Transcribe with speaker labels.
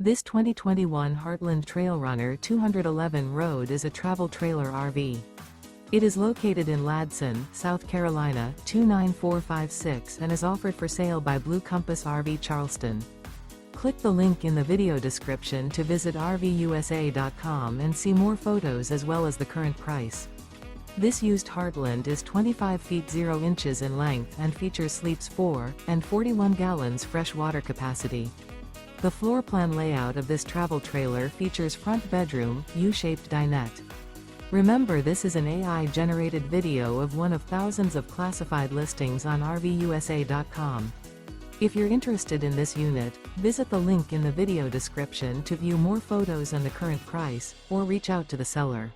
Speaker 1: This 2021 Heartland Trail Runner 211 Road is a travel trailer RV. It is located in Ladson, South Carolina, 29456 and is offered for sale by Blue Compass RV Charleston. Click the link in the video description to visit RVUSA.com and see more photos as well as the current price. This used Heartland is 25 feet 0 inches in length and features sleeps 4 and 41 gallons fresh water capacity. The floor plan layout of this travel trailer features front bedroom, U-shaped dinette. Remember, this is an AI-generated video of one of thousands of classified listings on RVUSA.com. If you're interested in this unit, visit the link in the video description to view more photos and the current price, or reach out to the seller.